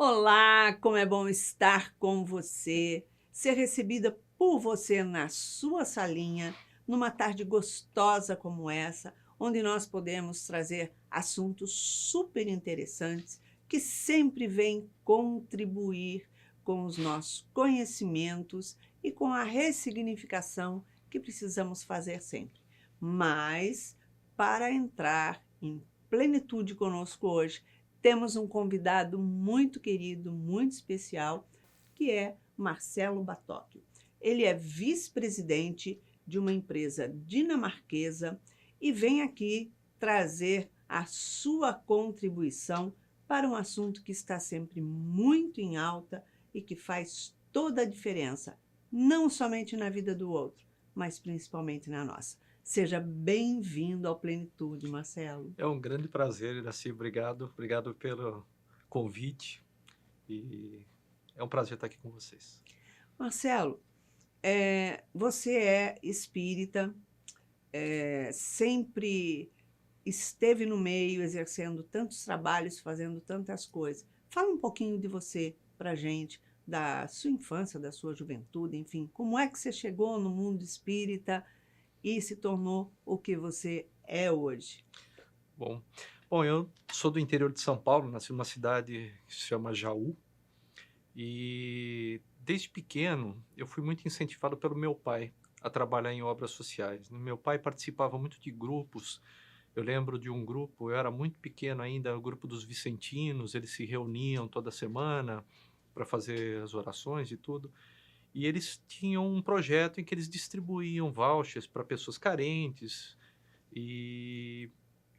Olá, como é bom estar com você, ser recebida por você na sua salinha, numa tarde gostosa como essa, onde nós podemos trazer assuntos super interessantes que sempre vêm contribuir com os nossos conhecimentos e com a ressignificação que precisamos fazer sempre. Mas, para entrar em plenitude conosco hoje, temos um convidado muito querido, muito especial, que é Marcelo Batocchio. Ele é vice-presidente de uma empresa dinamarquesa e vem aqui trazer a sua contribuição para um assunto que está sempre muito em alta e que faz toda a diferença, não somente na vida do outro, mas principalmente na nossa. Seja bem-vindo ao Plenitude, Marcelo. É um grande prazer, Iraci. Obrigado pelo convite e é um prazer estar aqui com vocês. Marcelo, você é espírita, sempre esteve no meio, exercendo tantos trabalhos, fazendo tantas coisas. Fala um pouquinho de você para gente, da sua infância, da sua juventude, enfim, como é que você chegou no mundo espírita e se tornou o que você é hoje? Bom, bom, eu sou do interior de São Paulo, nasci numa cidade que se chama Jaú e desde pequeno eu fui muito incentivado pelo meu pai a trabalhar em obras sociais. Meu pai participava muito de grupos. Eu lembro de um grupo, eu era muito pequeno ainda, o grupo dos Vicentinos, eles se reuniam toda semana para fazer as orações e tudo. E eles tinham um projeto em que eles distribuíam vouchers para pessoas carentes. E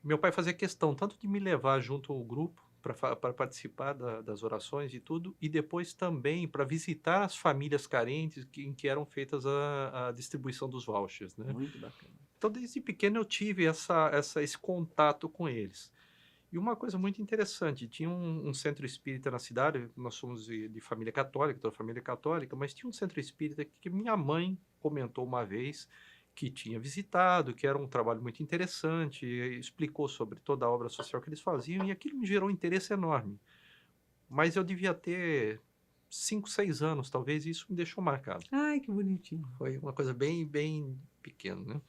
meu pai fazia questão tanto de me levar junto ao grupo para participar das orações e tudo, e depois também para visitar as famílias carentes em que eram feitas a distribuição dos vouchers, né? Muito bacana. Então, desde pequeno eu tive esse contato com eles. E uma coisa muito interessante, tinha um centro espírita na cidade, nós somos de família católica, toda família católica, mas tinha um centro espírita que minha mãe comentou uma vez que tinha visitado, que era um trabalho muito interessante, e explicou sobre toda a obra social que eles faziam, e aquilo me gerou um interesse enorme. Mas eu devia ter 5, 6 anos, talvez, e isso me deixou marcado. Ai, que bonitinho. Foi uma coisa bem pequena, né?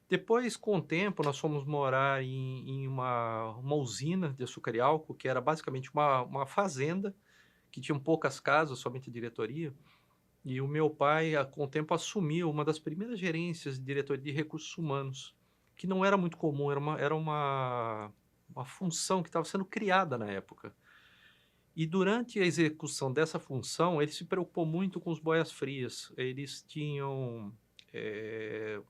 Depois, com o tempo, nós fomos morar em uma usina de açúcar e álcool, que era basicamente uma fazenda, que tinha poucas casas, somente a diretoria. E o meu pai, com o tempo, assumiu uma das primeiras gerências de diretoria de recursos humanos, que não era muito comum, era uma função que estava sendo criada na época. E durante a execução dessa função, ele se preocupou muito com os boias-frias. Eles tinham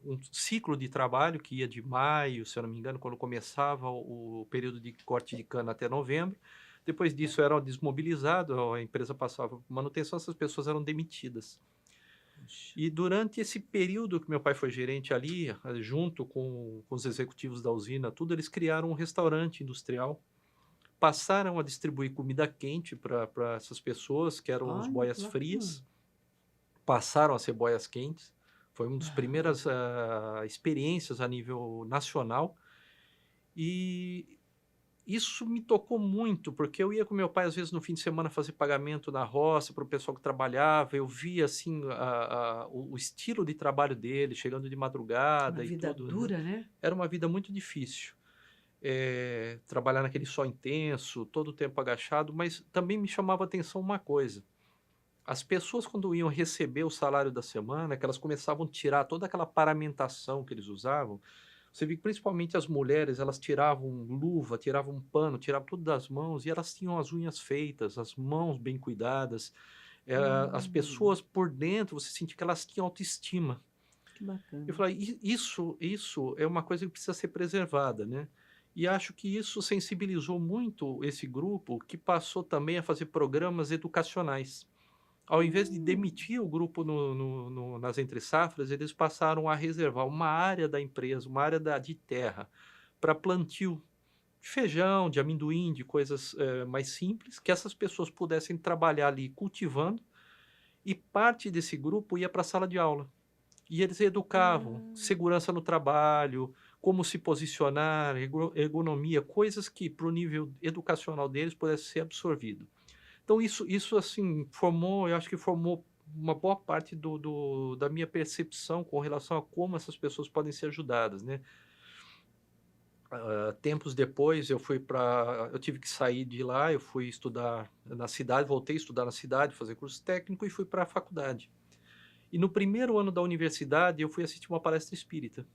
um ciclo de trabalho que ia de maio, se eu não me engano, quando começava o período de corte de cana até novembro. Depois disso era desmobilizado, a empresa passava por manutenção, essas pessoas eram demitidas. Puxa. E durante esse período que meu pai foi gerente ali, junto com os executivos da usina, tudo, eles criaram um restaurante industrial, passaram a distribuir comida quente para essas pessoas, que eram os Olha que boias bacana. frias, passaram a ser boias quentes. Foi uma das Aham. primeiras experiências a nível nacional. E isso me tocou muito, porque eu ia com meu pai, às vezes, no fim de semana, fazer pagamento na roça para o pessoal que trabalhava. Eu via, assim, o estilo de trabalho dele, chegando de Uma madrugada e vida tudo, né? dura, né? Era uma vida muito difícil. Trabalhar naquele sol intenso, todo o tempo agachado, mas também me chamava a atenção uma coisa. As pessoas, quando iam receber o salário da semana, que elas começavam a tirar toda aquela paramentação que eles usavam, você vê que principalmente as mulheres, elas tiravam luva, tiravam um pano, tiravam tudo das mãos, e elas tinham as unhas feitas, as mãos bem cuidadas. As Hum, pessoas por dentro, você sentia que elas tinham autoestima. que Eu bacana. falei: Isso é uma coisa que precisa ser preservada, né?". E acho que isso sensibilizou muito esse grupo, que passou também a fazer programas educacionais. Ao invés de Hum, demitir o grupo nas entre-safras, eles passaram a reservar uma área da empresa, uma área de terra, para plantio de feijão, de amendoim, de coisas mais simples, que essas pessoas pudessem trabalhar ali cultivando, e parte desse grupo ia para a sala de aula. E eles educavam ah, segurança no trabalho, como se posicionar, ergonomia, coisas que para o nível educacional deles pudesse ser absorvido. Então isso assim, eu acho que formou uma boa parte da minha percepção com relação a como essas pessoas podem ser ajudadas, né. Tempos depois eu tive que sair de lá, eu fui estudar na cidade, voltei a estudar na cidade, fazer curso técnico e fui para a faculdade. E no primeiro ano da universidade eu fui assistir uma palestra espírita.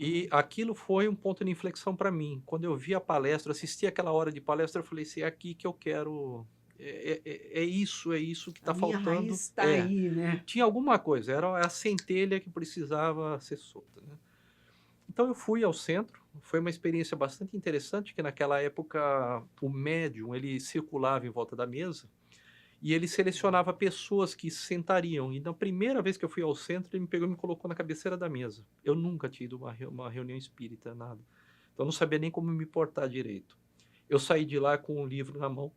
E aquilo foi um ponto de inflexão para mim. Quando eu vi a palestra, assisti aquela hora de palestra, eu falei assim: "É aqui que eu quero, é isso que A está minha raiz faltando". está aí, né? Tinha alguma coisa, era a centelha que precisava ser solta, né. Então eu fui ao centro, foi uma experiência bastante interessante, que naquela época o médium, ele circulava em volta da mesa, e ele selecionava pessoas que sentariam. E na primeira vez que eu fui ao centro, ele me pegou e me colocou na cabeceira da mesa. Eu nunca tinha ido a uma reunião espírita, nada. Então eu não sabia nem como me portar direito. Eu saí de lá com um livro na mão,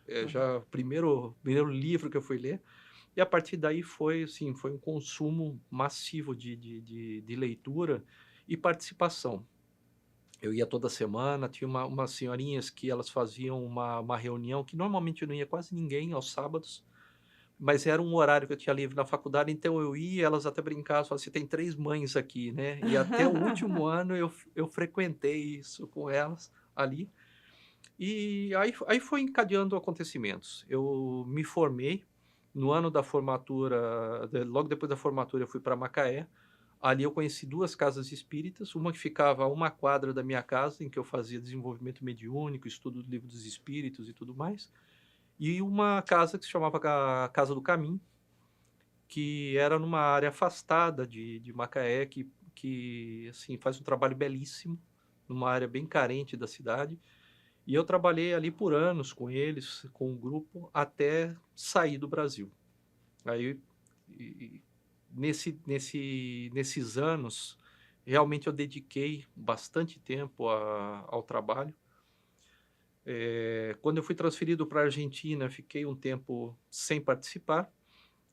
Uhum. já primeiro livro que eu fui ler, e a partir daí foi assim, foi um consumo massivo de leitura e participação. Eu ia toda semana, tinha umas senhorinhas que elas faziam uma reunião que normalmente não ia quase ninguém aos sábados, mas era um horário que eu tinha livre na faculdade, então eu ia, elas até brincavam, falavam assim: "Tem 3 mães aqui", né. E até o último ano eu frequentei isso com elas ali, e aí foi encadeando acontecimentos. Eu me formei, no ano da formatura, logo depois da formatura eu fui para Macaé. Ali eu conheci 2 casas espíritas, uma que ficava a 1 quadra da minha casa, em que eu fazia desenvolvimento mediúnico, estudo do Livro dos Espíritos e tudo mais, e uma casa que se chamava Casa do Caminho, que era numa área afastada de Macaé, que assim, faz um trabalho belíssimo, numa área bem carente da cidade. E eu trabalhei ali por anos com eles, com o grupo, até sair do Brasil. Aí, e nesses anos, realmente eu dediquei bastante tempo ao trabalho. Quando eu fui transferido para a Argentina, fiquei um tempo sem participar,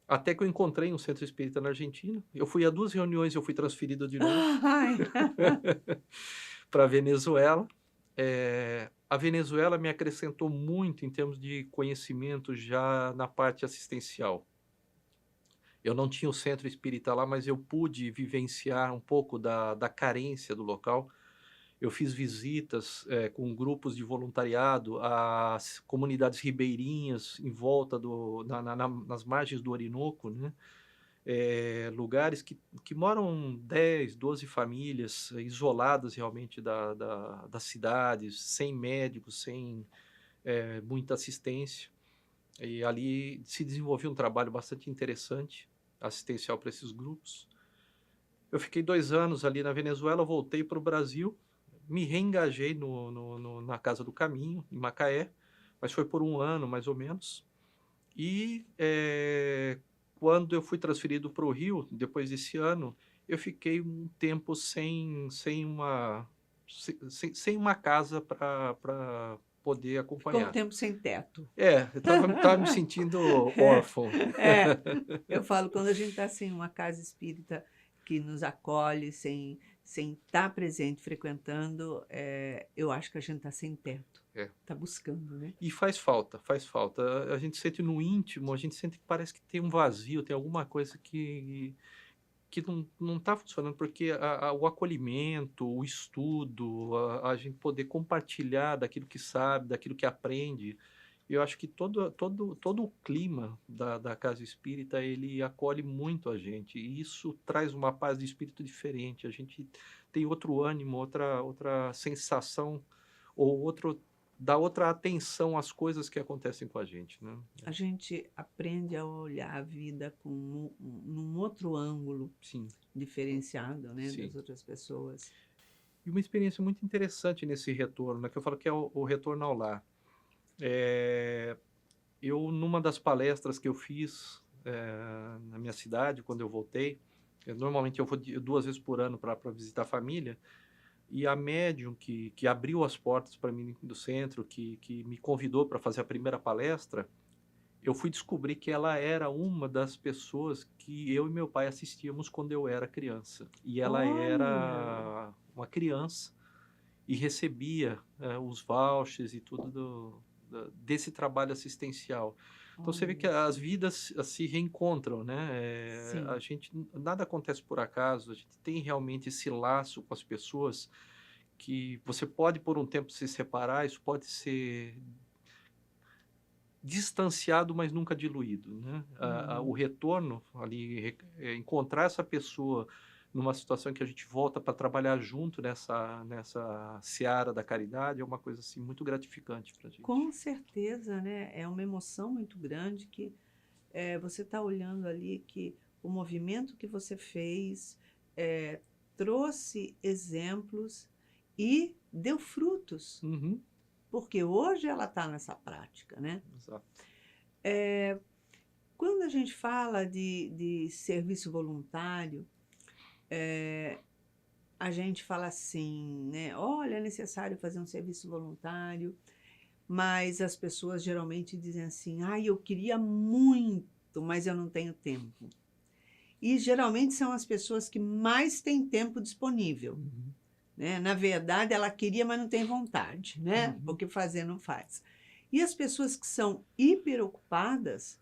até que eu encontrei um centro espírita na Argentina. Eu fui a 2 reuniões, eu fui transferido de novo Ai. para a Venezuela. A Venezuela me acrescentou muito em termos de conhecimento já na parte assistencial. Eu não tinha o centro espírita lá, mas eu pude vivenciar um pouco da carência do local. Eu fiz visitas, com grupos de voluntariado às comunidades ribeirinhas em volta nas margens do Orinoco, né. Lugares que moram 10, 12 famílias, isoladas realmente das cidades, sem médicos, sem, muita assistência. E ali se desenvolveu um trabalho bastante interessante, assistencial para esses grupos. Eu fiquei 2 anos ali na Venezuela, voltei para o Brasil, me reengajei na Casa do Caminho, em Macaé, mas foi por 1 ano mais ou menos. E, quando eu fui transferido para o Rio, depois desse ano, eu fiquei um tempo sem uma casa para poder Ficou um acompanhar. tempo sem teto. Eu estava me sentindo É, órfão. é. Eu falo, quando a gente está sem uma casa espírita que nos acolhe, sem estar presente, frequentando, eu acho que a gente está sem teto. É. Está buscando, né? E faz falta, faz falta. A gente sente no íntimo, a gente sente que parece que tem um vazio, tem alguma coisa que não está funcionando, porque o acolhimento, o estudo, a gente poder compartilhar daquilo que sabe, daquilo que aprende, eu acho que todo o clima da casa espírita, ele acolhe muito a gente, e isso traz uma paz de espírito diferente, a gente tem outro ânimo, outra sensação, ou dá outra atenção às coisas que acontecem com a gente, né. A gente aprende a olhar a vida com num outro ângulo Sim, diferenciado, né, das sim. outras pessoas. E uma experiência muito interessante nesse retorno, né, que eu falo que é o retorno ao lar. Eh, eu numa das palestras que eu fiz, na minha cidade, quando eu voltei, normalmente eu vou 2 vezes por ano para visitar a família, e a médium que abriu as portas para mim do centro, que me convidou para fazer a primeira palestra, eu fui descobrir que ela era uma das pessoas que eu e meu pai assistíamos quando eu era criança. E ela Olha! era uma criança e recebia, os vouchers e tudo desse trabalho assistencial. Então você vê que Olha as só. vidas se reencontram, né? A Sim. gente, nada acontece por acaso, a gente tem realmente esse laço com as pessoas que você pode por um tempo se separar, isso pode ser distanciado, mas nunca diluído, né? O Uhum. retorno ali, encontrar essa pessoa numa situação que a gente volta para trabalhar junto nessa seara da caridade é uma coisa assim muito gratificante para a gente. Com certeza, né, é uma emoção muito grande que, você está olhando ali que o movimento que você fez, eh, trouxe exemplos e deu frutos, Uhum, porque hoje ela está nessa prática, né. exato. Quando a gente fala de serviço voluntário, a gente fala assim, né: "Olha, é necessário fazer um serviço voluntário", mas as pessoas geralmente dizem assim: "Ai, eu queria muito, mas eu não tenho tempo". E geralmente são as pessoas que mais têm tempo disponível, Uhum, né. Na verdade, ela queria, mas não tem vontade, né, uhum. porque fazer não faz. E as pessoas que são hiperocupadas,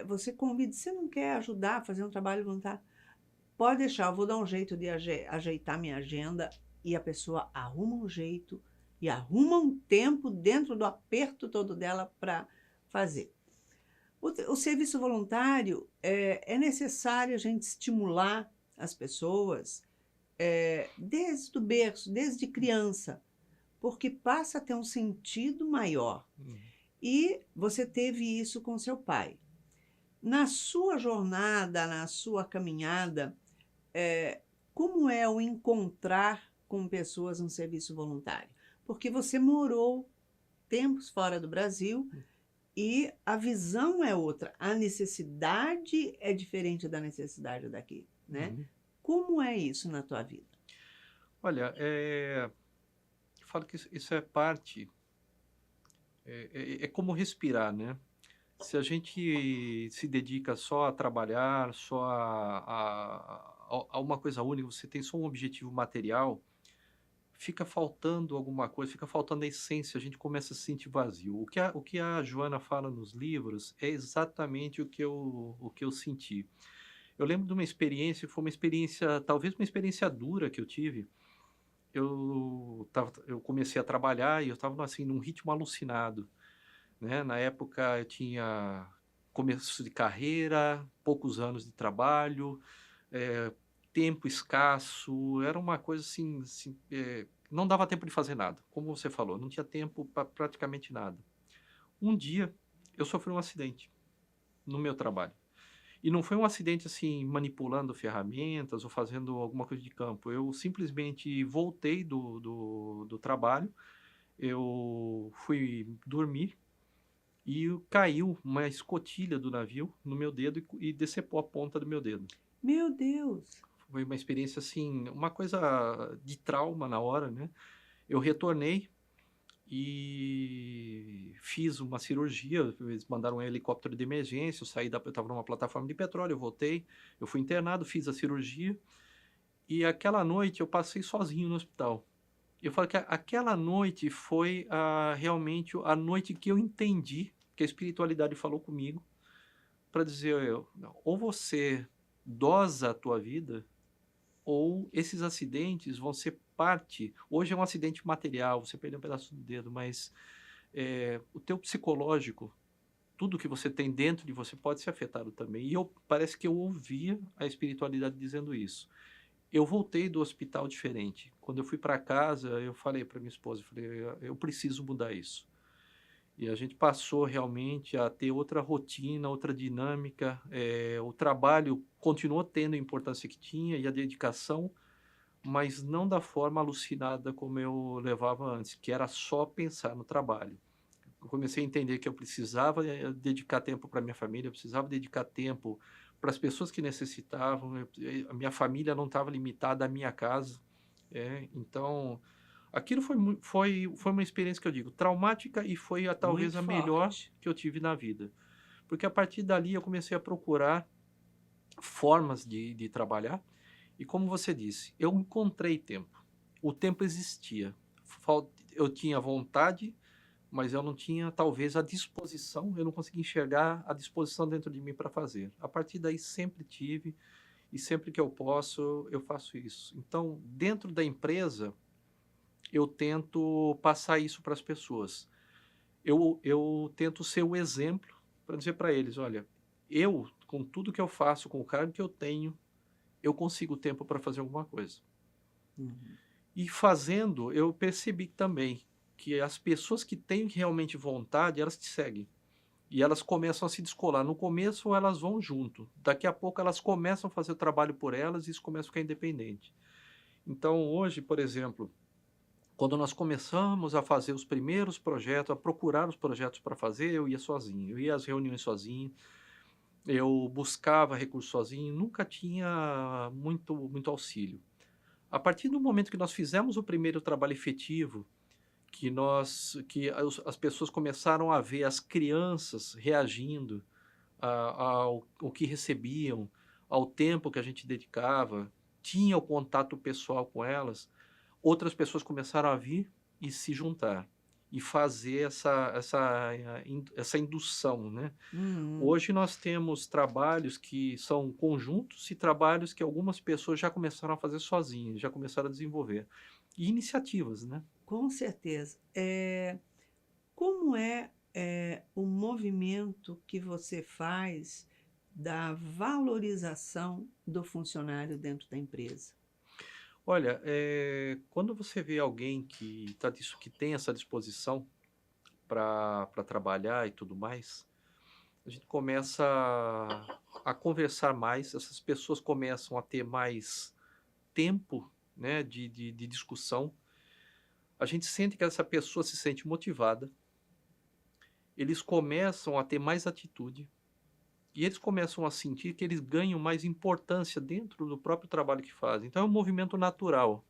você convida: "Você não quer ajudar a fazer um trabalho voluntário?". "Pode deixar, eu vou dar um jeito de ajeitar minha agenda", e a pessoa arruma um jeito e arruma um tempo dentro do aperto todo dela para fazer. O serviço voluntário, é necessário a gente estimular as pessoas, desde o berço, desde criança, porque passa a ter um sentido maior. Uhum. E você teve isso com seu pai. Na sua jornada, na sua caminhada, como é o encontrar com pessoas no serviço voluntário? Porque você morou tempos fora do Brasil e a visão é outra, a necessidade é diferente da necessidade daqui, né. Uhum. Como é isso na tua vida? Olha, eu falo que isso é parte, é como respirar, né? Se a gente se dedica só a trabalhar, só a uma coisa única, você tem só um objetivo material, fica faltando alguma coisa, fica faltando a essência, a gente começa a se sentir vazio. O que a Joana fala nos livros é exatamente o que eu senti. Eu lembro de uma experiência, foi uma experiência, talvez uma experiência dura que eu tive. Eu comecei a trabalhar e eu estava assim num ritmo alucinado, né? Na época eu tinha começo de carreira, poucos anos de trabalho, eh, tempo escasso, era uma coisa assim, não dava tempo de fazer nada, como você falou, não tinha tempo para praticamente nada. Um dia eu sofri um acidente no meu trabalho. E não foi um acidente assim, manipulando ferramentas ou fazendo alguma coisa de campo. Eu simplesmente voltei do trabalho, eu fui dormir e caiu uma escotilha do navio no meu dedo e decepou a ponta do meu dedo. Meu Deus! Foi uma experiência assim, uma coisa de trauma na hora, né? Eu retornei e fiz uma cirurgia, eles mandaram um helicóptero de emergência, eu estava numa plataforma de petróleo, eu voltei, eu fui internado, fiz a cirurgia e aquela noite eu passei sozinho no hospital. Eu falo que aquela noite foi realmente a noite que eu entendi que a espiritualidade falou comigo para dizer, não, ou você dosa a tua vida, ou esses acidentes vão ser parte. Hoje é um acidente material, você perdeu um pedaço do dedo, mas o teu psicológico, tudo que você tem dentro de você pode ser afetado também. E parece que eu ouvia a espiritualidade dizendo isso. Eu voltei do hospital diferente. Quando eu fui para casa, eu falei para minha esposa, eu falei, eu preciso mudar isso. E a gente passou realmente a ter outra rotina, outra dinâmica. O trabalho continuou tendo a importância que tinha e a dedicação, mas não da forma alucinada como eu levava antes, que era só pensar no trabalho. Eu comecei a entender que eu precisava dedicar tempo para minha família, eu precisava dedicar tempo para as pessoas que necessitavam. A minha família não estava limitada à minha casa. Então, aquilo foi uma experiência que eu digo traumática e foi talvez Muito a melhor forte. que eu tive na vida. Porque a partir dali eu comecei a procurar formas de trabalhar e como você disse, eu encontrei tempo. O tempo existia. Eu tinha vontade, mas eu não tinha, talvez, a disposição, eu não conseguia enxergar a disposição dentro de mim para fazer. A partir daí, sempre tive, e sempre que eu posso, eu faço isso. Então, dentro da empresa, eu tento passar isso para as pessoas. Eu tento ser o exemplo para dizer para eles, olha, eu, com tudo que eu faço, com o cargo que eu tenho, eu consigo tempo para fazer alguma coisa. Uhum. E fazendo, eu percebi também que as pessoas que têm realmente vontade, elas te seguem. E elas começam a se descolar. No começo, elas vão junto. Daqui a pouco, elas começam a fazer o trabalho por elas e isso começa a ficar independente. Então, hoje, por exemplo, quando nós começamos a fazer os primeiros projetos, a procurar os projetos para fazer, eu ia sozinho. Eu ia às reuniões sozinho, eu buscava recursos sozinho, nunca tinha muito auxílio. A partir do momento que nós fizemos o primeiro trabalho efetivo, as pessoas começaram a ver as crianças reagindo ao que recebiam, ao tempo que a gente dedicava, tinha o contato pessoal com elas, outras pessoas começaram a vir e se juntar e fazer essa indução, né? Uhum. Hoje nós temos trabalhos que são conjuntos e trabalhos que algumas pessoas já começaram a fazer sozinhas, já começaram a desenvolver. E iniciativas, né? Com certeza. Como o movimento que você faz da valorização do funcionário dentro da empresa? Olha, quando você vê alguém que tem essa disposição para trabalhar e tudo mais, a gente começa a conversar mais, essas pessoas começam a ter mais tempo, né, de discussão. A gente sente que essa pessoa se sente motivada, eles começam a ter mais atitude e eles começam a sentir que eles ganham mais importância dentro do próprio trabalho que fazem. Então é um movimento natural.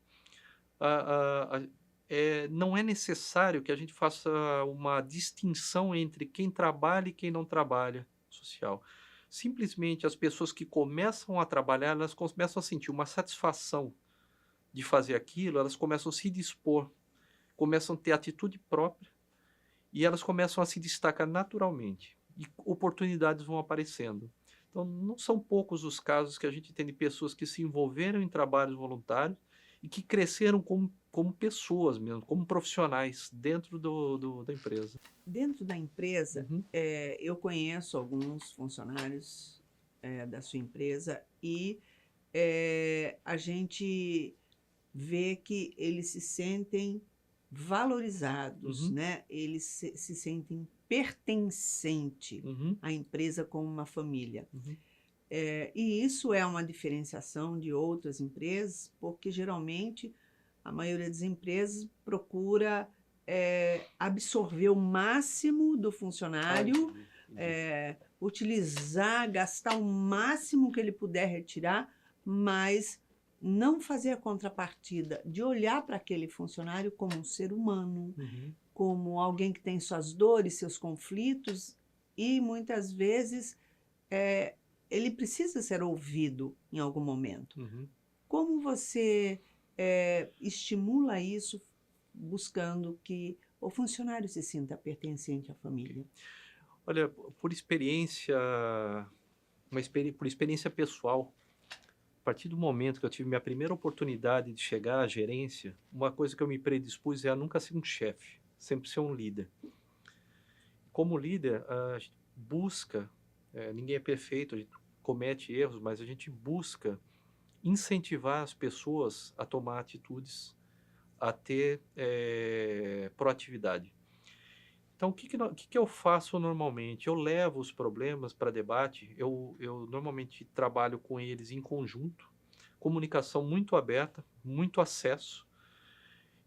Não é necessário que a gente faça uma distinção entre quem trabalha e quem não trabalha social. Simplesmente as pessoas que começam a trabalhar, elas começam a sentir uma satisfação de fazer aquilo, elas começam a se dispor, começam a ter atitude própria e elas começam a se destacar naturalmente e oportunidades vão aparecendo. Então, não são poucos os casos que a gente tem de pessoas que se envolveram em trabalhos voluntários e que cresceram como pessoas mesmo, como profissionais dentro da empresa. Dentro da empresa, Uhum, eu conheço alguns funcionários, da sua empresa e, a gente vê que eles se sentem valorizados, uhum, né? Eles se sentem pertencente uhum, à empresa como uma família. uhum, E isso é uma diferenciação de outras empresas, porque geralmente a maioria das empresas procura absorver o máximo do ah, funcionário, entendi, entendi. utilizar, gastar o máximo que ele puder retirar, mas não fazer a contrapartida de olhar para aquele funcionário como um ser humano, Uhum, como alguém que tem suas dores, seus conflitos, e muitas vezes é, ele precisa ser ouvido em algum momento. uhum. Como você estimula isso buscando que o funcionário se sinta pertencente à família? Olha, por experiência, por experiência pessoal, a partir do momento que eu tive minha primeira oportunidade de chegar à gerência, uma coisa que eu me predispus é a nunca ser um chefe, sempre ser um líder. Como líder, a gente busca, ninguém é perfeito, a gente comete erros, mas a gente busca incentivar as pessoas a tomar atitudes, a ter proatividade. Então, o que eu faço normalmente? Eu levo os problemas para debate, eu normalmente trabalho com eles em conjunto, comunicação muito aberta, muito acesso,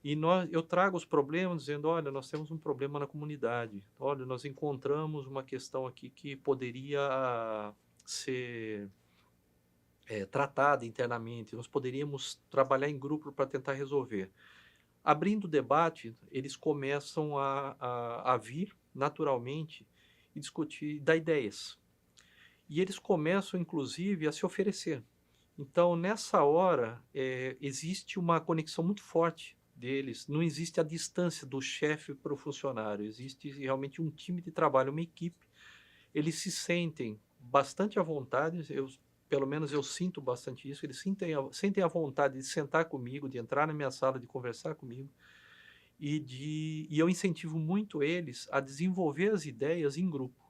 e eu trago os problemas dizendo, olha, nós temos um problema na comunidade, olha, nós encontramos uma questão aqui que poderia ser tratada internamente, nós poderíamos trabalhar em grupo para tentar resolver. Abrindo o debate, eles começam a vir naturalmente e discutir, dar ideias. E eles começam, inclusive, a se oferecer. Então, nessa hora, existe uma conexão muito forte deles, não existe a distância do chefe para o funcionário, existe realmente um time de trabalho, uma equipe. Eles se sentem bastante à vontade, pelo menos eu sinto bastante isso, eles sentem a vontade de sentar comigo, de entrar na minha sala, de conversar comigo, e eu incentivo muito eles a desenvolver as ideias em grupo.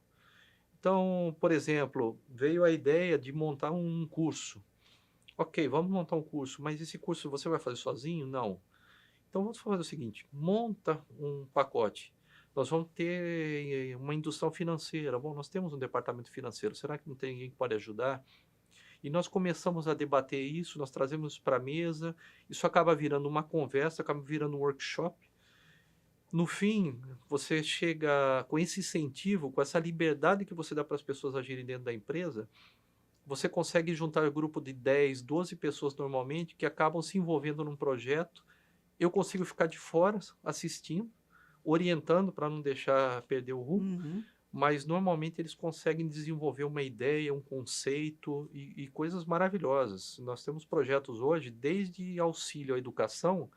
Então, por exemplo, veio a ideia de montar um curso. Ok, vamos montar um curso, mas esse curso você vai fazer sozinho? Não. Então vamos fazer o seguinte: monta um pacote. Nós vamos ter uma indução financeira. Bom, nós temos um departamento financeiro. Será que não tem ninguém que pode ajudar? E nós começamos a debater isso, nós trazemos para a mesa. Isso acaba virando uma conversa, acaba virando um workshop. No fim, você chega com esse incentivo, com essa liberdade que você dá para as pessoas agirem dentro da empresa, você consegue juntar um grupo de 10, 12 pessoas normalmente que acabam se envolvendo num projeto. Eu consigo ficar de fora assistindo, orientando para não deixar perder o rumo, Uhum. mas normalmente eles conseguem desenvolver uma ideia, um conceito e coisas maravilhosas. Nós temos projetos hoje, desde auxílio à educação,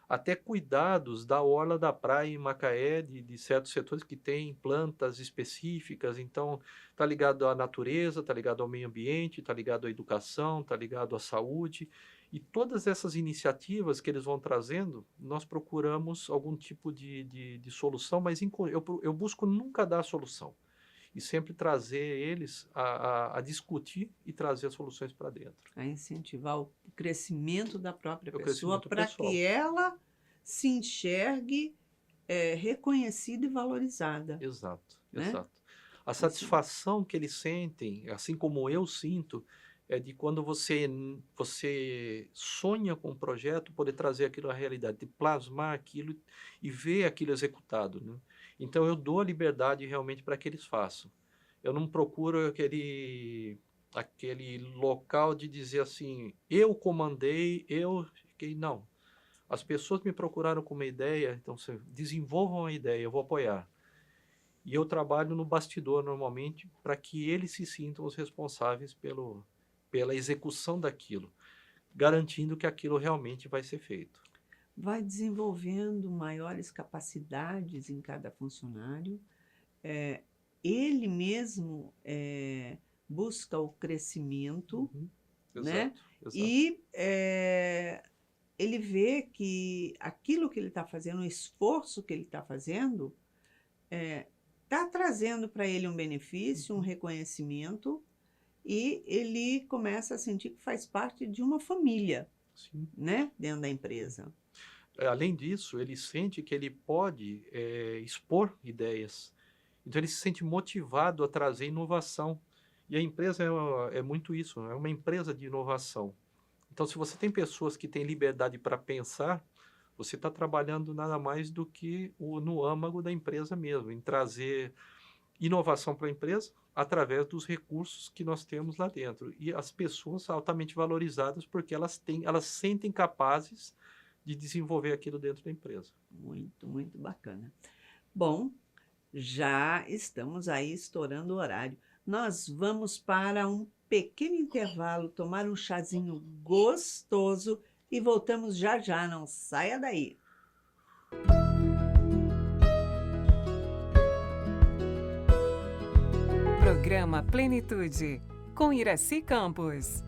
até cuidados da orla da praia em Macaé, de certos setores que têm plantas específicas. Então, está ligado à natureza, está ligado ao meio ambiente, está ligado à educação, está ligado à saúde. E todas essas iniciativas que eles vão trazendo, nós procuramos algum tipo de solução, mas eu busco nunca dar a solução. E sempre trazer eles a discutir e trazer as soluções para dentro. A incentivar o crescimento da própria É o pessoa crescimento para pessoal. que ela se enxergue reconhecida e valorizada, Exato, né? exato. A Isso. satisfação que eles sentem, assim como eu sinto, é de quando você sonha com um projeto, poder trazer aquilo à realidade, de plasmar aquilo e ver aquilo executado, né? Então eu dou a liberdade realmente para que eles façam. Eu não procuro aquele local de dizer assim, eu comandei, eu fiquei, não. As pessoas me procuraram com uma ideia, então desenvolvam a ideia, eu vou apoiar. E eu trabalho no bastidor normalmente para que eles se sintam os responsáveis pela execução daquilo, garantindo que aquilo realmente vai ser feito. Vai desenvolvendo maiores capacidades em cada funcionário. Ele mesmo busca o crescimento, Uhum. né? Exato, exato. E ele vê que aquilo que ele está fazendo, o esforço que ele está fazendo, está trazendo para ele um benefício, um reconhecimento, e ele começa a sentir que faz parte de uma família, Sim. né? Dentro da empresa. Além disso, ele sente que ele pode expor ideias. Então ele se sente motivado a trazer inovação. E a empresa é muito isso, é uma empresa de inovação. Então, se você tem pessoas que têm liberdade para pensar, você está trabalhando nada mais do que no âmago da empresa mesmo, em trazer inovação para a empresa através dos recursos que nós temos lá dentro. E as pessoas altamente valorizadas porque elas sentem capazes de desenvolver aquilo dentro da empresa. Muito, muito bacana. Bom, já estamos aí estourando o horário. Nós vamos para um pequeno intervalo, tomar um chazinho gostoso e voltamos já já. Não saia daí. Programa Plenitude, com Iraci Campos.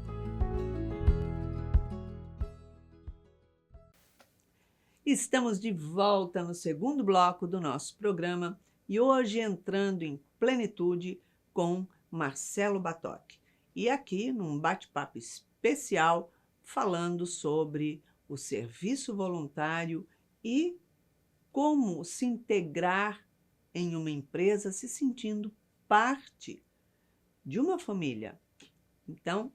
Estamos de volta no segundo bloco do nosso programa e hoje entrando em plenitude com Marcelo Batoc. E aqui num bate-papo especial falando sobre o serviço voluntário e como se integrar em uma empresa se sentindo parte de uma família. Então,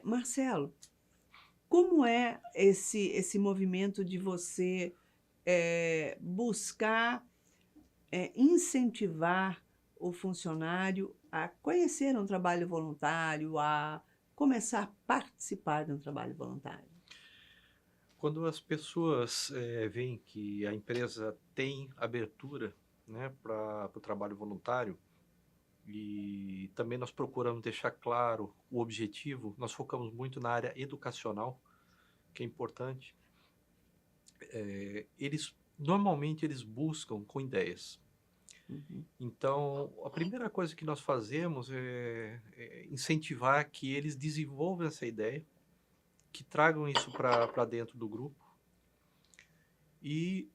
Marcelo, como é esse movimento de você buscar incentivar o funcionário a conhecer um trabalho voluntário, a começar a participar de um trabalho voluntário? Quando as pessoas veem que a empresa tem abertura, né, para o trabalho voluntário, e também nós procuramos deixar claro o objetivo, nós focamos muito na área educacional, que é importante. normalmente eles buscam com ideias. Uhum. Então, a primeira coisa que nós fazemos é incentivar que eles desenvolvam essa ideia, que tragam isso para dentro do grupo e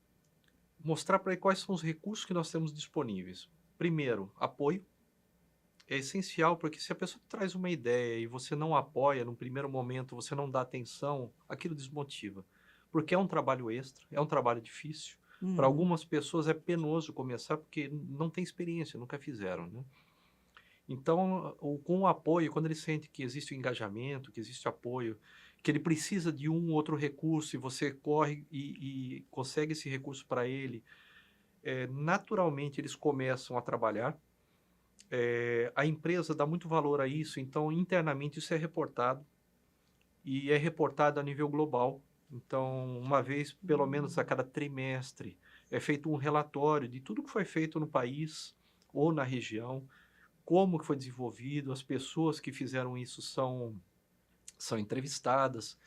mostrar para ele quais são os recursos que nós temos disponíveis. Primeiro, apoio. É essencial, porque se a pessoa traz uma ideia e você não apoia no primeiro momento, você não dá atenção, aquilo desmotiva. Porque é um trabalho extra, é um trabalho difícil. Para Uhum. algumas pessoas é penoso começar porque não tem experiência, nunca fizeram, né? Então, com o apoio, quando ele sente que existe o engajamento, que existe apoio, que ele precisa de um outro recurso e você corre e consegue esse recurso para ele, naturalmente eles começam a trabalhar. A empresa dá muito valor a isso, então internamente isso é reportado e é reportado a nível global. Então, uma vez, pelo menos a cada trimestre, é feito um relatório de tudo que foi feito no país ou na região, como que foi desenvolvido, as pessoas que fizeram isso são entrevistadas,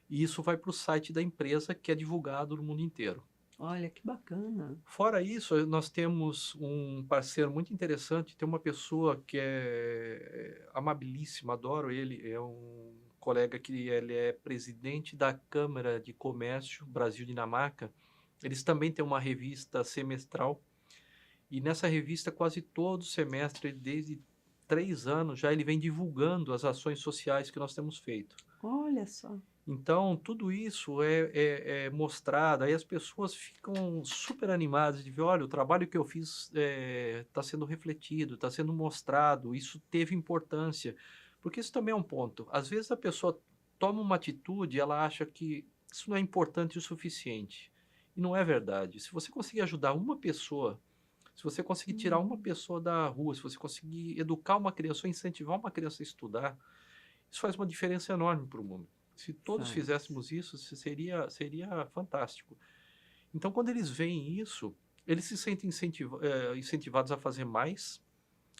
e isso vai para o site da empresa, que é divulgado no mundo inteiro. Olha que bacana. Fora isso, nós temos um parceiro muito interessante, tem uma pessoa que é amabilíssima, adoro ele, é um colega que ele é presidente da Câmara de Comércio Brasil-Dinamarca. Eles também têm uma revista semestral, e nessa revista quase todo semestre, desde 3 anos já, ele vem divulgando as ações sociais que nós temos feito. Olha só. Então, tudo isso é mostrado, aí as pessoas ficam super animadas de ver, olha, o trabalho que eu fiz está sendo refletido, está sendo mostrado, isso teve importância, porque isso também é um ponto. Às vezes a pessoa toma uma atitude e ela acha que isso não é importante o suficiente, e não é verdade. Se você conseguir ajudar uma pessoa, se você conseguir tirar uma pessoa da rua, se você conseguir educar uma criança ou incentivar uma criança a estudar, isso faz uma diferença enorme para o mundo. Se todos Faz. fizéssemos isso, seria fantástico. Então, quando eles veem isso, eles se sentem incentivados a fazer mais,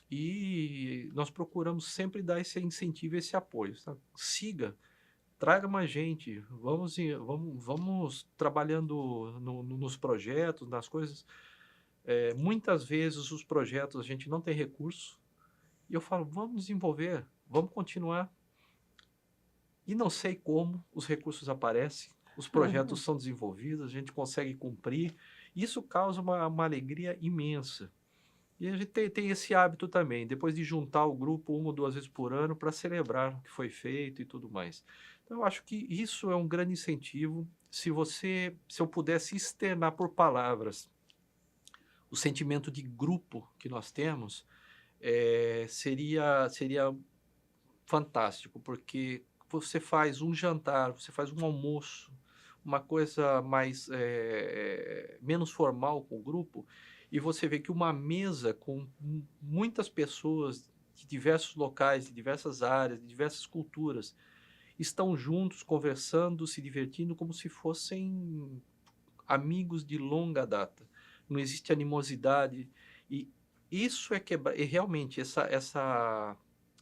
e nós procuramos sempre dar esse incentivo, esse apoio. Sabe? Siga, traga mais gente, vamos trabalhando nos projetos, nas coisas. Muitas vezes os projetos a gente não tem recurso, e eu falo, vamos desenvolver, vamos continuar. E não sei como os recursos aparecem, os projetos são desenvolvidos, a gente consegue cumprir. Isso causa uma alegria imensa. E a gente tem esse hábito também, depois de juntar o grupo 1 ou 2 vezes por ano para celebrar o que foi feito e tudo mais. Então, eu acho que isso é um grande incentivo. Se eu pudesse externar por palavras o sentimento de grupo que nós temos, seria fantástico, porque você faz um jantar, você faz um almoço, uma coisa mais menos formal com o grupo, e você vê que uma mesa com muitas pessoas de diversos locais, de diversas áreas, de diversas culturas, estão juntos, conversando, se divertindo como se fossem amigos de longa data. Não existe animosidade, e isso e realmente essa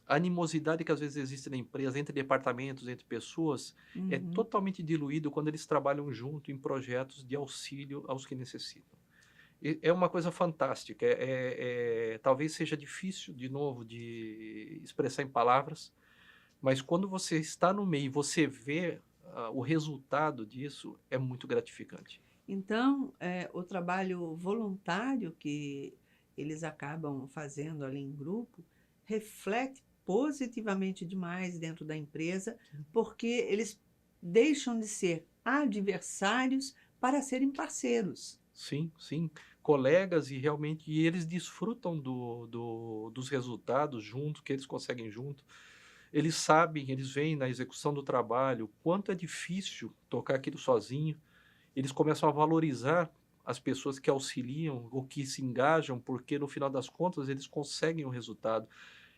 animosidade que às vezes existe na empresa, entre departamentos, entre pessoas, é Uhum. totalmente diluído quando eles trabalham junto em projetos de auxílio aos que necessitam. É uma coisa fantástica, talvez seja difícil, de novo, de expressar em palavras, mas quando você está no meio e você vê o resultado disso, é muito gratificante. Então, o trabalho voluntário que eles acabam fazendo ali em grupo reflete positivamente demais dentro da empresa, porque eles deixam de ser adversários para serem parceiros. Sim, sim. Colegas e eles desfrutam dos resultados juntos, que eles conseguem junto. Eles sabem, eles veem na execução do trabalho o quanto é difícil tocar aquilo sozinho. Eles começam a valorizar as pessoas que auxiliam ou que se engajam, porque no final das contas eles conseguem o resultado.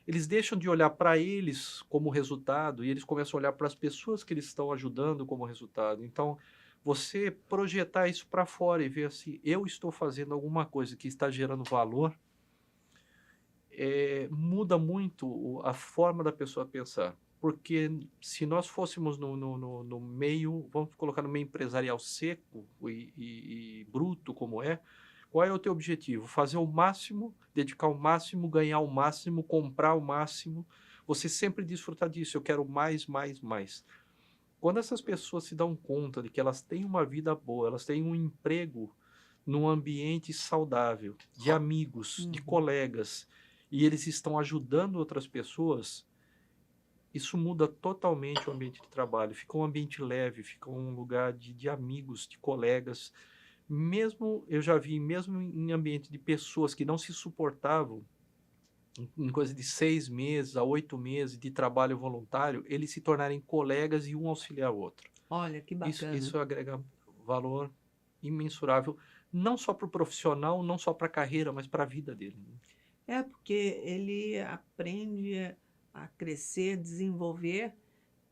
Eles deixam de olhar para eles como resultado e eles começam a olhar para as pessoas que eles estão ajudando como resultado. Então, você projetar isso para fora e ver assim, eu estou fazendo alguma coisa que está gerando valor, muda muito a forma da pessoa pensar. porque se nós fôssemos no meio, vamos colocar no meio empresarial seco e bruto como é, qual é o teu objetivo? Fazer o máximo, dedicar o máximo, ganhar o máximo, comprar o máximo, você sempre desfrutar disso, eu quero mais, mais, mais. Quando essas pessoas se dão conta de que elas têm uma vida boa, elas têm um emprego num ambiente saudável, de amigos, de colegas, e eles estão ajudando outras pessoas, isso muda totalmente o ambiente de trabalho. Fica um ambiente leve, fica um lugar de amigos, de colegas. Mesmo, eu já vi, mesmo em ambiente de pessoas que não se suportavam, em coisa de 6 meses a 8 meses de trabalho voluntário, eles se tornarem colegas e um auxiliar o outro. Olha, que bacana. Isso agrega valor imensurável, não só para o profissional, não só para a carreira, mas para a vida dele. É porque ele aprende a crescer, desenvolver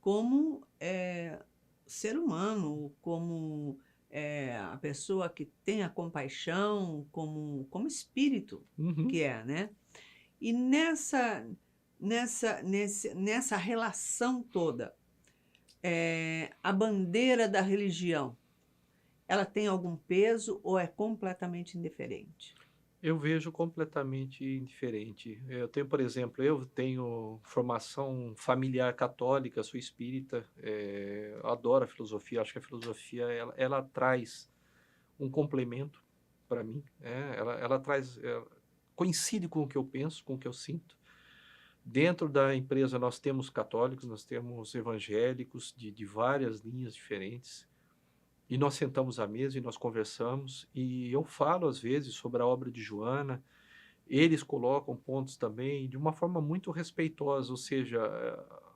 como ser humano, como a pessoa que tem a compaixão, como espírito Uhum. que é, né? E nessa relação toda, a bandeira da religião, ela tem algum peso ou é completamente indiferente? Eu vejo completamente indiferente. Eu tenho, por exemplo, eu tenho formação familiar católica, sou espírita, adoro a filosofia, acho que a filosofia ela traz um complemento para mim, ela traz, coincide com o que eu penso, com o que eu sinto. Dentro da empresa nós temos católicos, nós temos evangélicos de várias linhas diferentes. E nós sentamos à mesa e nós conversamos, e eu falo às vezes sobre a obra de Joana, eles colocam pontos também de uma forma muito respeitosa, ou seja,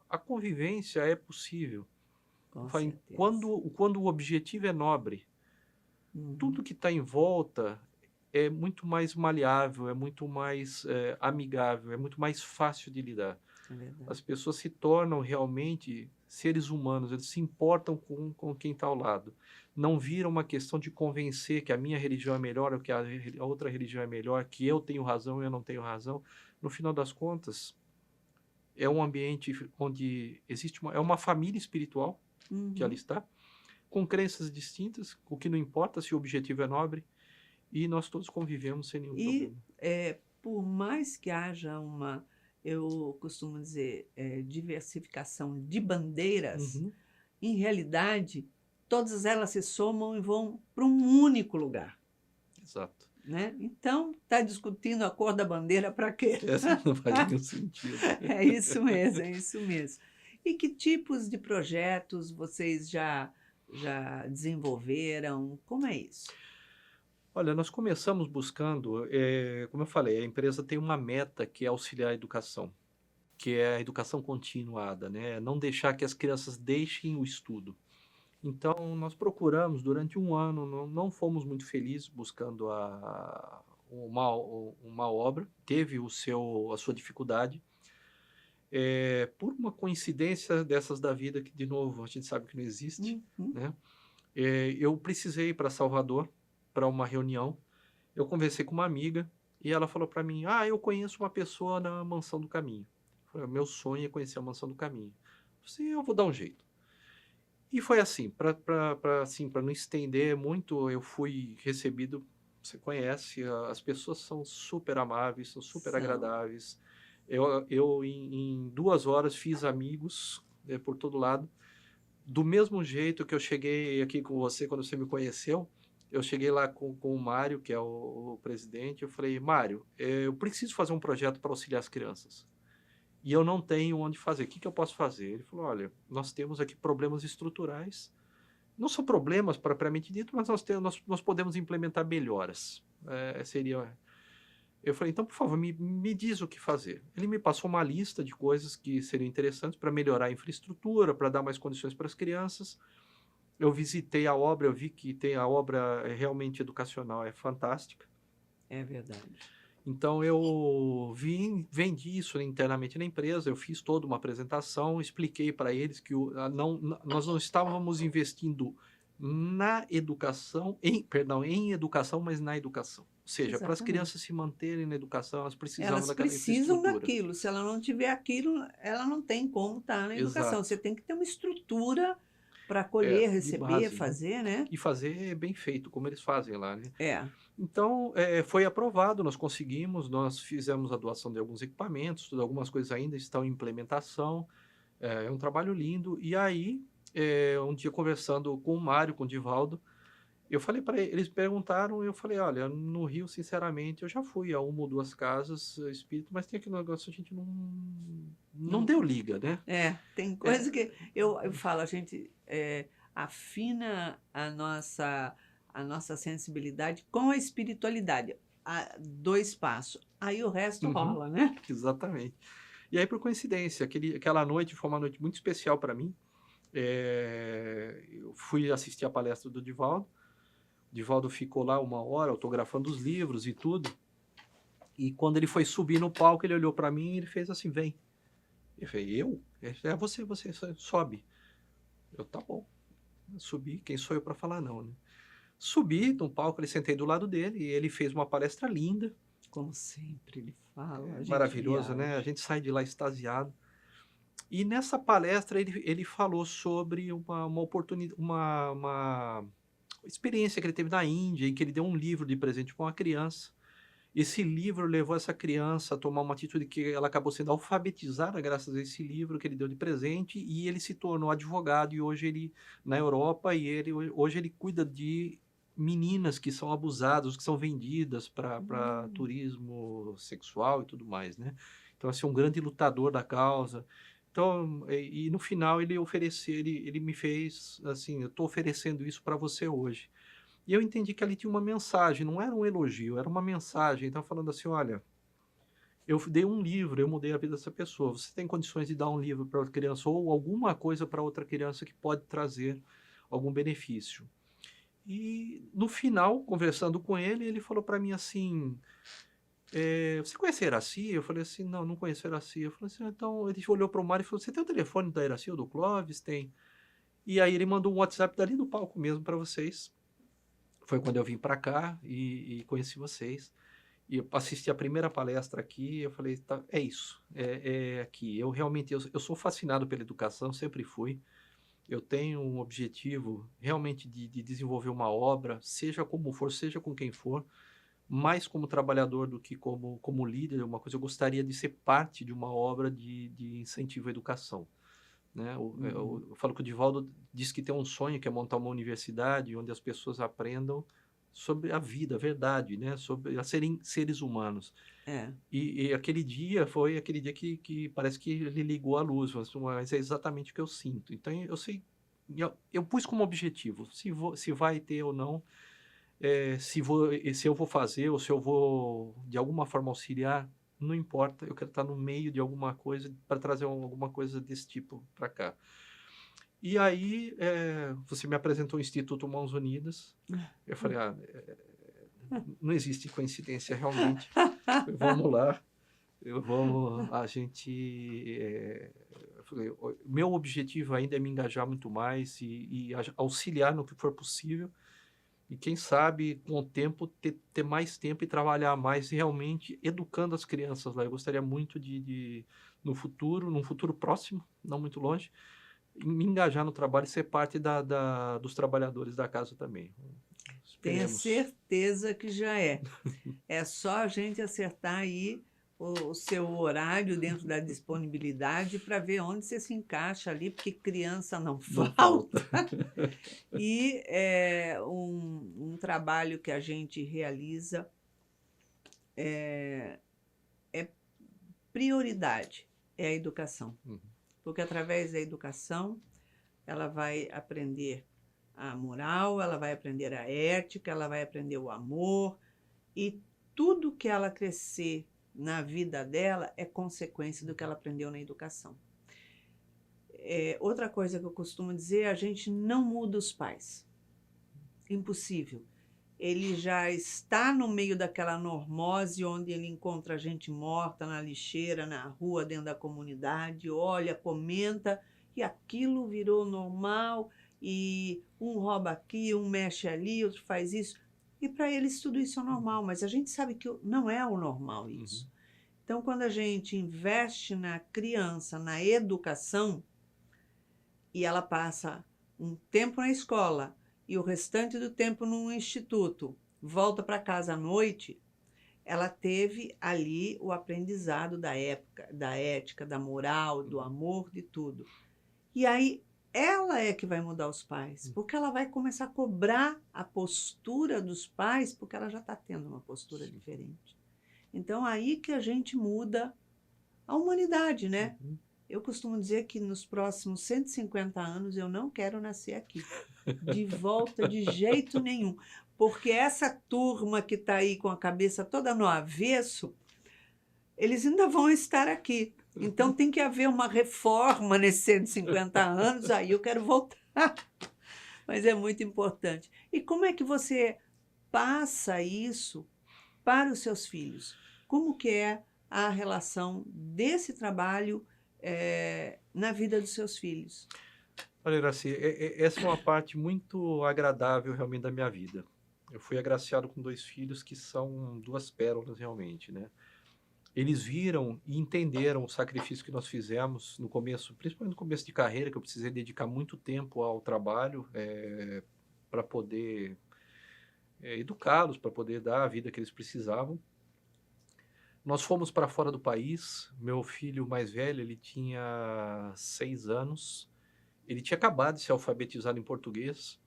a convivência é possível. Com Falo, certeza. quando o objetivo é nobre, tudo que está em volta é muito mais maleável, é muito mais amigável, é muito mais fácil de lidar. É verdade. As pessoas se tornam realmente seres humanos, eles se importam com quem está ao lado. Não vira uma questão de convencer que a minha religião é melhor ou que a outra religião é melhor, que eu tenho razão e eu não tenho razão. No final das contas, é um ambiente onde existe é uma família espiritual que ali está, com crenças distintas, o que não importa se o objetivo é nobre, e nós todos convivemos sem nenhum problema. Por mais que haja eu costumo dizer, diversificação de bandeiras, em realidade, todas elas se somam e vão para um único lugar. Exato. Né? Então, está discutindo a cor da bandeira para quê? Essa não faz nenhum sentido. É isso mesmo, é isso mesmo. E que tipos de projetos vocês já desenvolveram? Como é isso? Olha, nós começamos buscando, como eu falei, a empresa tem uma meta que é auxiliar a educação, que é a educação continuada, né? Não deixar que as crianças deixem o estudo. Então, nós procuramos, durante um ano, não fomos muito felizes buscando uma obra, teve a sua dificuldade, por uma coincidência dessas da vida, que, de novo, a gente sabe que não existe, né? Eu precisei ir para Salvador, para uma reunião, eu conversei com uma amiga, e ela falou para mim, eu conheço uma pessoa na Mansão do Caminho. Eu falei, meu sonho é conhecer a Mansão do Caminho. Eu falei, eu vou dar um jeito. E foi assim, para não estender muito, eu fui recebido, você conhece, as pessoas são super amáveis, são super agradáveis. Eu em 2 horas, fiz amigos por todo lado. Do mesmo jeito que eu cheguei aqui com você, quando você me conheceu, eu cheguei lá com o Mário, que é o presidente, eu falei, Mário, eu preciso fazer um projeto para auxiliar as crianças. E eu não tenho onde fazer. O que eu posso fazer? Ele falou, olha, nós temos aqui problemas estruturais. Não são problemas propriamente dito, mas nós podemos implementar melhoras. Eu falei, então, por favor, me diz o que fazer. Ele me passou uma lista de coisas que seriam interessantes para melhorar a infraestrutura, para dar mais condições para as crianças. Eu visitei a obra, eu vi que a obra realmente educacional é fantástica. É verdade. Então, eu vendi isso internamente na empresa, eu fiz toda uma apresentação, expliquei para eles que nós não estávamos investindo na educação, em educação, mas na educação. Ou seja, para as Exatamente. crianças se manterem na educação, elas precisavam Elas daquela precisam infraestrutura. daquilo. Se ela não tiver aquilo, ela não tem como estar na educação. Você Exato. tem que ter uma estrutura para É, acolher, de receber, base, né? fazer, né? E fazer bem feito, como eles fazem lá, né? É. Então, foi aprovado, nós conseguimos, nós fizemos a doação de alguns equipamentos, algumas coisas ainda estão em implementação, é um trabalho lindo. E aí, um dia conversando com o Mário, com o Divaldo, eu falei para eles, perguntaram, eu falei, olha, no Rio, sinceramente, eu já fui a uma ou duas casas espírita, mas tem aquele negócio, a gente não deu liga, né? Tem É, coisa que eu falo, a gente afina a nossa sensibilidade com a espiritualidade. A 2 passos. Aí o resto uhum, rola, né? exatamente. E aí, por coincidência, aquela noite foi uma noite muito especial para mim. Eu fui assistir a palestra do Divaldo. O Divaldo ficou lá 1 hora autografando os livros e tudo. E quando ele foi subir no palco, ele olhou para mim e ele fez assim, vem. Eu falei, eu? Ele falou, você sobe. Eu, tá bom. Eu subi, quem sou eu para falar não, né? Subi no palco, ele sentei do lado dele e ele fez uma palestra linda, Como sempre ele fala, a gente maravilhosa, né? A viaja. gente sai de lá extasiado. E nessa palestra ele falou sobre uma oportunidade, uma experiência que ele teve na Índia, em que ele deu um livro de presente para uma criança. Esse livro levou essa criança a tomar uma atitude que ela acabou sendo alfabetizada graças a esse livro que ele deu de presente, e ele se tornou advogado, e hoje ele, na Europa, hoje ele cuida de meninas que são abusadas, que são vendidas para turismo sexual e tudo mais, né? Então, assim, um grande lutador da causa. Então, no final ele me fez assim, eu estou oferecendo isso para você hoje. E eu entendi que ali tinha uma mensagem, não era um elogio, era uma mensagem. Então, falando assim, olha, eu dei um livro, eu mudei a vida dessa pessoa. Você tem condições de dar um livro para outra criança ou alguma coisa para outra criança que pode trazer algum benefício. E no final, conversando com ele, ele falou para mim assim, você conhece a Iraci? Eu falei assim, não conheço a Iraci. Eu falei assim, então ele olhou para o Mário e falou, você tem o telefone da Iraci ou do Clóvis? Tem. E aí ele mandou um WhatsApp dali do palco mesmo para vocês. Foi quando eu vim para cá e conheci vocês. E eu assisti a primeira palestra aqui, eu falei, tá, é isso, é aqui. Eu realmente, eu sou fascinado pela educação, sempre fui. Eu tenho um objetivo realmente de desenvolver uma obra, seja como for, seja com quem for, mais como trabalhador do que como líder, uma coisa, eu gostaria de ser parte de uma obra de incentivo à educação. Né? Eu falo que o Divaldo diz que tem um sonho, que é montar uma universidade onde as pessoas aprendam sobre a vida, a verdade, né? Sobre a serem seres humanos. É. E aquele dia foi aquele dia que parece que ele ligou a luz, mas é exatamente o que eu sinto. Então eu sei, eu pus como objetivo, se vai ter ou não, se eu vou fazer ou se eu vou de alguma forma auxiliar, não importa, eu quero estar no meio de alguma coisa para trazer alguma coisa desse tipo para cá. E aí você me apresentou o Instituto Mãos Unidas, eu falei, não existe coincidência realmente, vamos lá, a gente... eu falei, meu objetivo ainda é me engajar muito mais e auxiliar no que for possível, e quem sabe, com o tempo, ter mais tempo e trabalhar mais realmente educando as crianças lá. Eu gostaria muito no futuro, num futuro próximo, não muito longe, me engajar no trabalho e ser parte dos trabalhadores da casa também. Tenha Esperemos. certeza que já é. É só a gente acertar aí o seu horário dentro da disponibilidade para ver onde você se encaixa ali, porque criança não Não falta. falta. E é um trabalho que a gente realiza é prioridade, é a educação. Uhum. Porque através da educação ela vai aprender a moral, ela vai aprender a ética, ela vai aprender o amor, e tudo que ela crescer na vida dela é consequência do que ela aprendeu na educação. Outra coisa que eu costumo dizer, a gente não muda os pais. Impossível. Ele já está no meio daquela normose onde ele encontra gente morta na lixeira, na rua, dentro da comunidade, olha, comenta, e aquilo virou normal, e um rouba aqui, um mexe ali, outro faz isso. E para eles tudo isso é normal, mas a gente sabe que não é o normal isso. Então, quando a gente investe na criança, na educação, e ela passa um tempo na escola e o restante do tempo num instituto, volta para casa à noite, ela teve ali o aprendizado da época, da ética, da moral, do amor, de tudo. E aí ela é que vai mudar os pais, porque ela vai começar a cobrar a postura dos pais, porque ela já está tendo uma postura Sim. diferente. Então, aí que a gente muda a humanidade, né? Eu costumo dizer que nos próximos 150 anos eu não quero nascer aqui, de volta de jeito nenhum, porque essa turma que está aí com a cabeça toda no avesso, eles ainda vão estar aqui. Então tem que haver uma reforma nesses 150 anos, aí eu quero voltar. Mas é muito importante. E como é que você passa isso para os seus filhos? Como que é a relação desse trabalho na vida dos seus filhos? Olha, Iraci, essa é uma parte muito agradável realmente da minha vida. Eu fui agraciado com 2 filhos que são 2 pérolas realmente, né? Eles viram e entenderam o sacrifício que nós fizemos no começo, principalmente no começo de carreira, que eu precisei dedicar muito tempo ao trabalho para poder educá-los, para poder dar a vida que eles precisavam. Nós fomos para fora do país. Meu filho mais velho, ele tinha 6 anos. Ele tinha acabado de ser alfabetizado em português.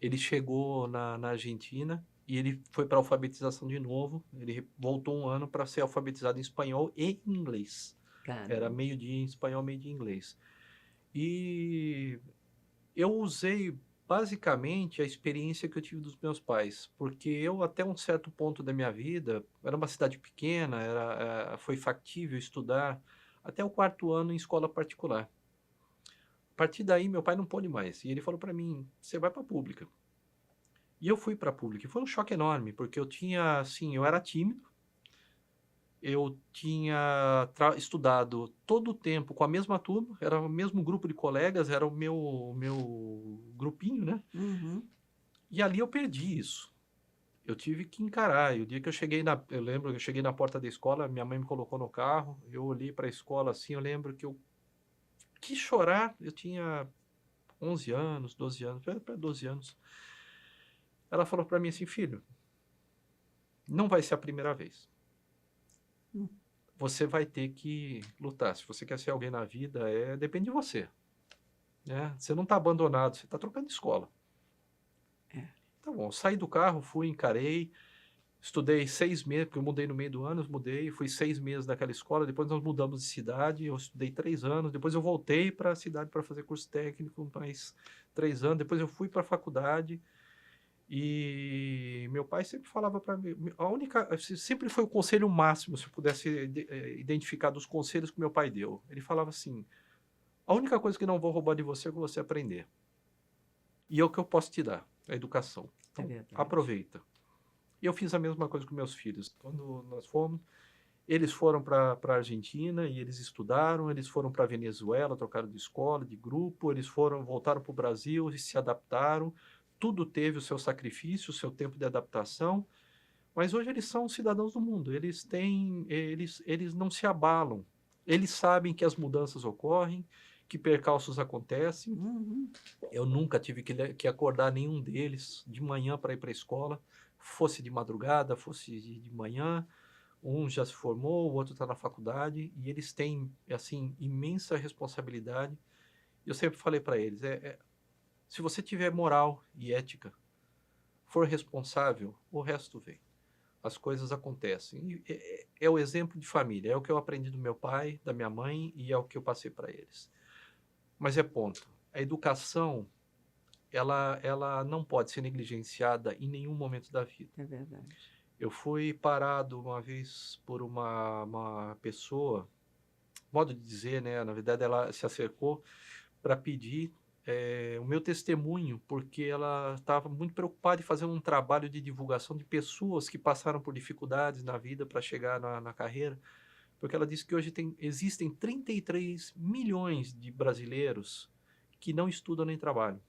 Ele chegou na Argentina e ele foi para alfabetização de novo. Ele voltou um ano para ser alfabetizado em espanhol e inglês. Cara, Era meio dia em espanhol, meio dia em inglês. E eu usei basicamente a experiência que eu tive dos meus pais, porque eu até um certo ponto da minha vida, era uma cidade pequena, foi factível estudar até o 4º ano em escola particular. A partir daí, meu pai não pôde mais. E ele falou para mim, você vai para a pública. E eu fui para a pública. E foi um choque enorme, porque eu tinha, assim, eu era tímido. Eu tinha estudado todo o tempo com a mesma turma, era o mesmo grupo de colegas, era o meu grupinho, né? uhum. E ali eu perdi isso. Eu tive que encarar. E o dia que eu lembro que eu cheguei na porta da escola, minha mãe me colocou no carro, eu olhei para a escola assim, eu lembro que eu quis chorar. Eu tinha 11 anos, 12 anos, para 12 anos. Ela falou para mim assim, filho, não vai ser a primeira vez. Você vai ter que lutar. Se você quer ser alguém na vida, depende de você. Né? Você não está abandonado, você está trocando de escola. Tá bom, saí do carro, fui, encarei, estudei 6 meses, porque eu mudei no meio do ano, eu mudei, fui 6 meses naquela escola, depois nós mudamos de cidade, eu estudei 3 anos, depois eu voltei para a cidade para fazer curso técnico, mais 3 anos, depois eu fui para a faculdade, e meu pai sempre falava para mim, sempre foi o conselho máximo, se eu pudesse identificar dos conselhos que meu pai deu. Ele falava assim, a única coisa que não vou roubar de você é que você aprender. E é o que eu posso te dar, a educação. Então, aproveita. E eu fiz a mesma coisa com meus filhos. Quando nós fomos, eles foram para a Argentina e eles estudaram, eles foram para a Venezuela, trocaram de escola, de grupo, voltaram para o Brasil e se adaptaram. Tudo teve o seu sacrifício, o seu tempo de adaptação, mas hoje eles são cidadãos do mundo. Eles não se abalam. Eles sabem que as mudanças ocorrem, que percalços acontecem. Eu nunca tive que acordar nenhum deles de manhã para ir para a escola, fosse de madrugada, fosse de manhã. Um já se formou, o outro está na faculdade, e eles têm, assim, imensa responsabilidade. Eu sempre falei para eles, se você tiver moral e ética, for responsável, o resto vem. As coisas acontecem. E é o exemplo de família, é o que eu aprendi do meu pai, da minha mãe, e é o que eu passei para eles. Mas ponto. A educação, ela não pode ser negligenciada em nenhum momento da vida. É verdade. Eu fui parado uma vez por uma pessoa, modo de dizer, né? Na verdade, ela se acercou para pedir o meu testemunho, porque ela estava muito preocupada em fazer um trabalho de divulgação de pessoas que passaram por dificuldades na vida para chegar na carreira, porque ela disse que hoje existem 33 milhões de brasileiros que não estudam nem trabalham,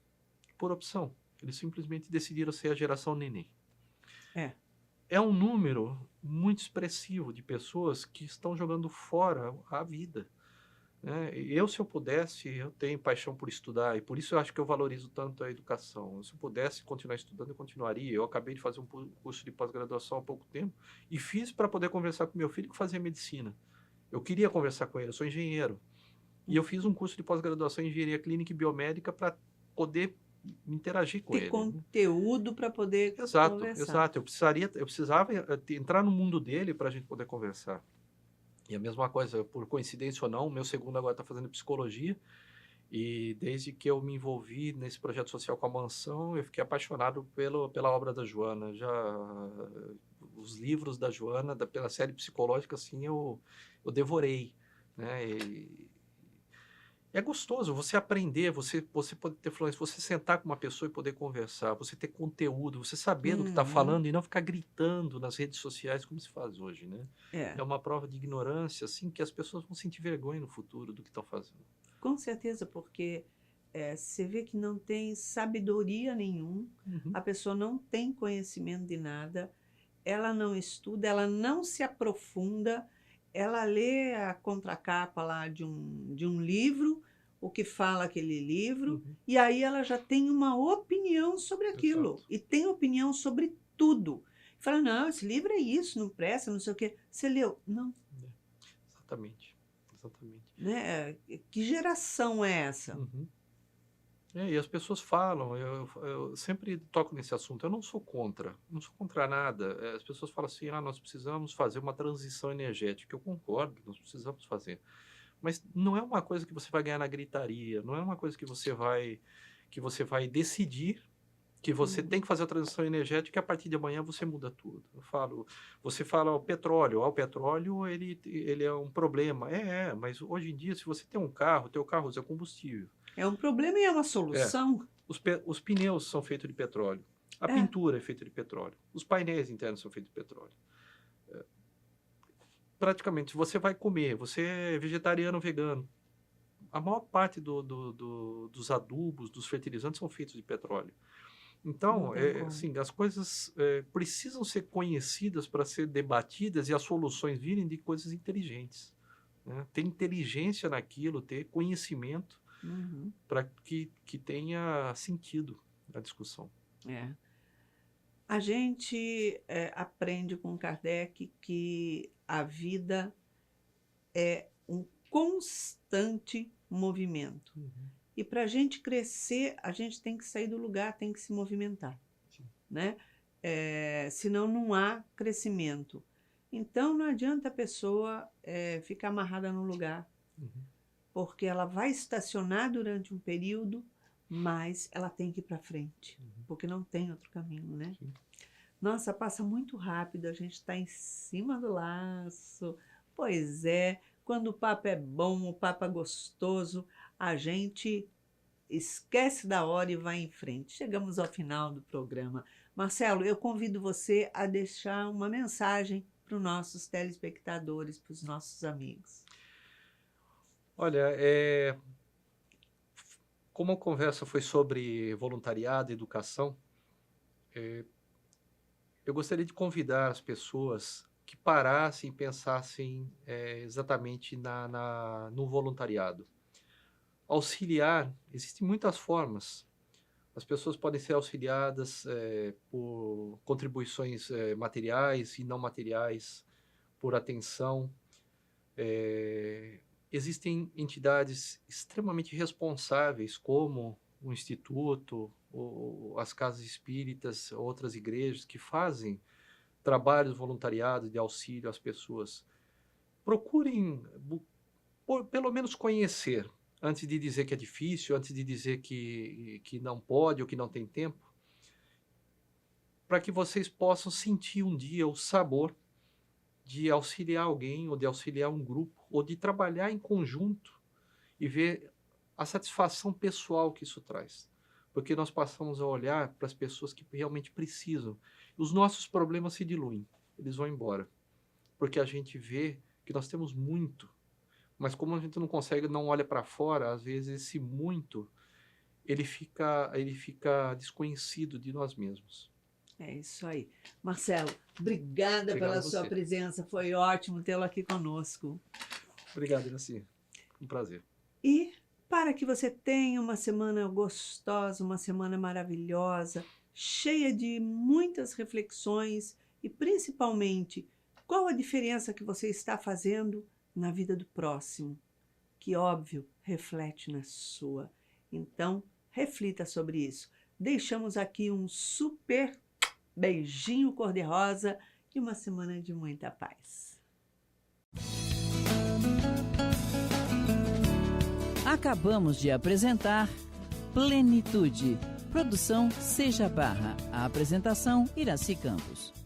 por opção. Eles simplesmente decidiram ser a geração neném. É. É um número muito expressivo de pessoas que estão jogando fora a vida, né? Se eu pudesse, eu tenho paixão por estudar e por isso eu acho que eu valorizo tanto a educação. Se eu pudesse continuar estudando, eu continuaria. Eu acabei de fazer um curso de pós-graduação há pouco tempo e fiz para poder conversar com meu filho que fazia medicina. Eu queria conversar com ele, eu sou engenheiro. E eu fiz um curso de pós-graduação em engenharia clínica e biomédica para poder interagir com Ter ele, né? conteúdo para poder Exato, conversar. exato. Eu precisava entrar no mundo dele para a gente poder conversar. E a mesma coisa, por coincidência ou não, o meu segundo agora está fazendo psicologia. E desde que eu me envolvi nesse projeto social com a Mansão, eu fiquei apaixonado pela obra da Joana. Já os livros da Joana, pela série psicológica, assim, eu devorei, né? E é gostoso você aprender, você poder ter fluência, você sentar com uma pessoa e poder conversar, você ter conteúdo, você saber do que está Uhum. falando e não ficar gritando nas redes sociais como se faz hoje, né? É, É uma prova de ignorância, assim, que as pessoas vão sentir vergonha no futuro do que estão fazendo. com certeza, porque você vê que não tem sabedoria nenhuma, Uhum. a pessoa não tem conhecimento de nada, ela não estuda, ela não se aprofunda, ela lê a contracapa lá de um livro, o que fala aquele livro, Uhum. e aí ela já tem uma opinião sobre aquilo, Exato. e tem opinião sobre tudo. Fala, não, esse livro é isso, não presta, não sei o quê. Você leu? Não, Exatamente. Exatamente. né? Que geração é essa? Uhum. E as pessoas falam, eu sempre toco nesse assunto, eu não sou contra nada. As pessoas falam assim, nós precisamos fazer uma transição energética. Eu concordo, nós precisamos fazer. Mas não é uma coisa que você vai ganhar na gritaria, não é uma coisa que você vai decidir que você tem que fazer a transição energética e a partir de amanhã você muda tudo. Você fala o petróleo ele é um problema. Mas hoje em dia, se você tem um carro, teu carro usa combustível. É um problema e é uma É, solução. os pneus são feitos de petróleo. A É, pintura é feita de petróleo. Os painéis internos são feitos de petróleo. Praticamente, se você vai comer, você é vegetariano ou vegano, a maior parte dos adubos, dos fertilizantes são feitos de petróleo. não Então, tem como. assim, as coisas precisam ser conhecidas para ser debatidas e as soluções virem de coisas inteligentes, né? Ter inteligência naquilo, ter conhecimento Uhum. para que tenha sentido a discussão. É. A gente aprende com Kardec que a vida é um constante movimento. Uhum. E para a gente crescer, a gente tem que sair do lugar, tem que se movimentar, Sim. né? Senão não há crescimento. Então não adianta a pessoa ficar amarrada no lugar, Uhum. porque ela vai estacionar durante um período, mas ela tem que ir para frente, Uhum. porque não tem outro caminho, né? Sim. Nossa, passa muito rápido, a gente está em cima do laço. Pois é, quando o papo é bom, o papo é gostoso, a gente esquece da hora e vai em frente. Chegamos ao final do programa. Marcelo, eu convido você a deixar uma mensagem para os nossos telespectadores, para os nossos amigos. Olha, como a conversa foi sobre voluntariado e educação, eu gostaria de convidar as pessoas que parassem e pensassem exatamente no voluntariado. Auxiliar, existem muitas formas. As pessoas podem ser auxiliadas por contribuições materiais e não materiais, por atenção. Existem entidades extremamente responsáveis, como o Instituto, ou as casas espíritas, outras igrejas, que fazem trabalhos voluntariados de auxílio às pessoas. Procurem, pelo menos, conhecer, antes de dizer que é difícil, antes de dizer que não pode ou que não tem tempo, para que vocês possam sentir um dia o sabor de auxiliar alguém, ou de auxiliar um grupo, ou de trabalhar em conjunto e ver a satisfação pessoal que isso traz. Porque nós passamos a olhar para as pessoas que realmente precisam. Os nossos problemas se diluem, eles vão embora. Porque a gente vê que nós temos muito, mas como a gente não consegue, não olha para fora, às vezes esse muito, ele fica desconhecido de nós mesmos. É isso aí. Marcelo, obrigada Obrigado pela a sua você. presença. Foi ótimo tê-lo aqui conosco. Obrigado, Iraci. Um prazer. E para que você tenha uma semana gostosa, uma semana maravilhosa, cheia de muitas reflexões e principalmente qual a diferença que você está fazendo na vida do próximo, que óbvio reflete na sua. Então, reflita sobre isso. Deixamos aqui um super beijinho cor-de-rosa e uma semana de muita paz. Acabamos de apresentar Plenitude. Produção Seja Barra. A apresentação Iraci Campos.